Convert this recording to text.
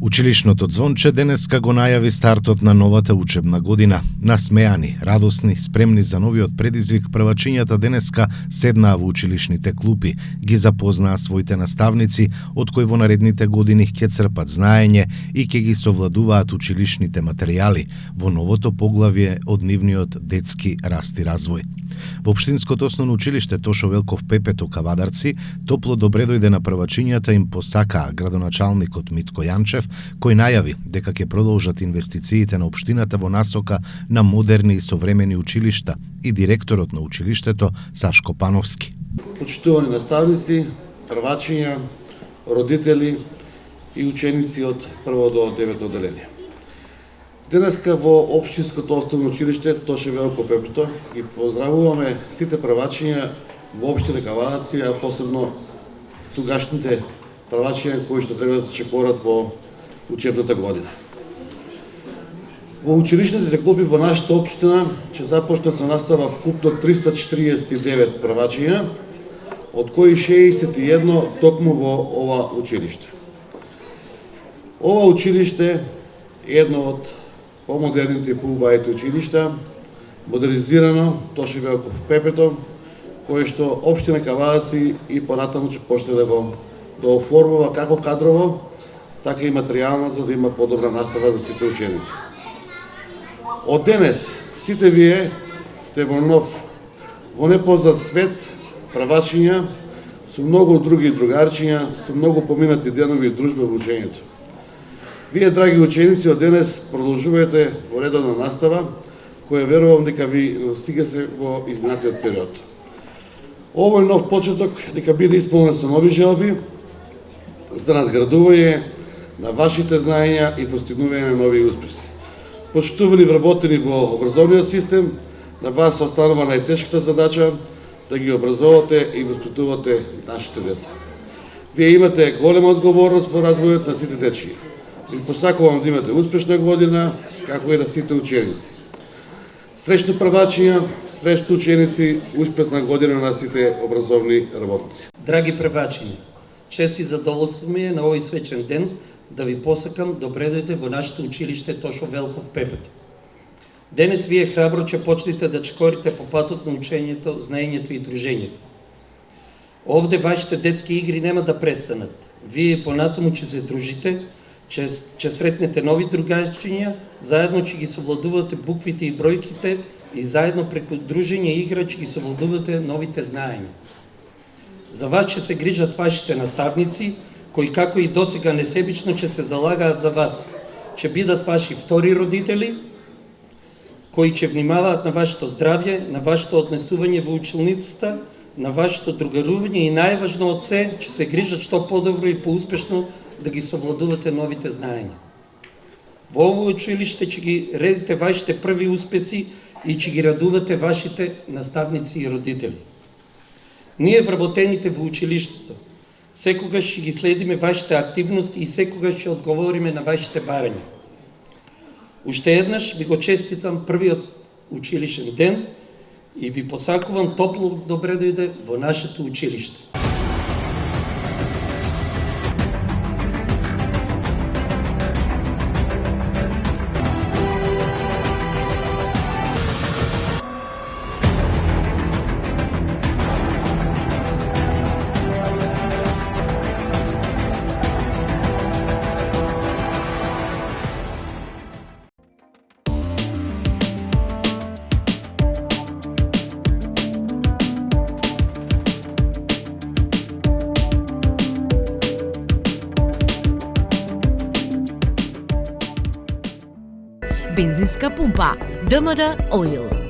Училишното звонче денеска го најави стартот на новата учебна година. Насмеани, радосни, спремни за новиот предизвик, првачињата денеска седнаа во училишните клупи, ги запознаа своите наставници, од кои во наредните години ќе црпат знаење и ќе ги совладуваат училишните материјали во новото поглавје од нивниот детски раст и развој. Во Општинското основно училиште Тошо Велков Пепето Кавадарци топло добре дојде на првачињата им посакаа градоначалникот Митко Јанчев, кој најави дека ќе продолжат инвестициите на општината во насока на модерни и современи училишта и директорот на училиштето Сашко Пановски. Почитувани наставници, првачиња, родители и ученици од прво до 9 одделение. Денеска во Општинското основно училиште Тошо Велков Пепето ги поздравуваме сите првачиња во општина Кавадарци, а посебно тугашните првачиња кои што треба да се чекорат во учебната година. Во училишните клуби во нашата општина ќе започнат со настава вкупно 349 првачиња, од кои 61 токму во ова училиште. Ова училиште е едно од помодерните и поубавите училишта, модернизирано Тошо Велков Пепето, кое што општина Кавадарци и понатаму ќе почне да го оформува како кадрово, така и материјално, за да има подобра настава за сите ученици. Од денес сите вие сте во нов, во непознат свет, првачиња, со многу други другарчиња, со многу поминати денови и дружба во учењето. Вие, драги ученици, од денес продолжувате во редовна настава, која верувам дека ви стига се во изминатиот период. Овој нов почеток дека биде исполнен со нови желби за надградување на вашите знаења и постигнување на нови успеси. Почитувани вработени во образовниот систем, на вас останува најтешката задача да ги образовате и воспитувате нашите деца. Вие имате голема одговорност во развојот на сите дечиња. Ви посакувам да имате успешна година, како и на сите ученици. Среќни првачиња, среќни ученици, успешна година на сите образовни работници. Драги првачиња, чест и задоволство ми е на овој свечен ден да ви посакам добре дојдете во нашето училиште Тошо Велков Пепето. Денес вие храбро ќе почнете да чекорите по патот на учењето, знаењето и дружењето. Овде вашите детски игри нема да престанат. Вие понатаму ќе се дружите, ќе сретнете нови другарчиња, заедно ќе ги совладувате буквите и бројките и заедно преку дружење и игра ќе ги совладувате новите знаења. За вас ќе се грижат вашите наставници, кои како и досега несебично ќе се залагаат за вас. Ќе бидат ваши втори родители, кои ќе внимаваат на вашето здравје, на вашето однесување во училницата, на вашето другарување и најважно од се, ќе се грижат што подобро и поуспешно да ги совладувате новите знаења. Во ово училиште ќе ги редите вашите први успеси и ќе ги радувате вашите наставници и родители. Ние вработените во училиштето секогаш ќе ги следиме вашите активности и секогаш ќе одговориме на вашите барања. Уште еднаш ви го честитам првиот училишен ден и ви посакувам топло добре дојде во нашето училиште. Бензинска пумпа ДМД Оил.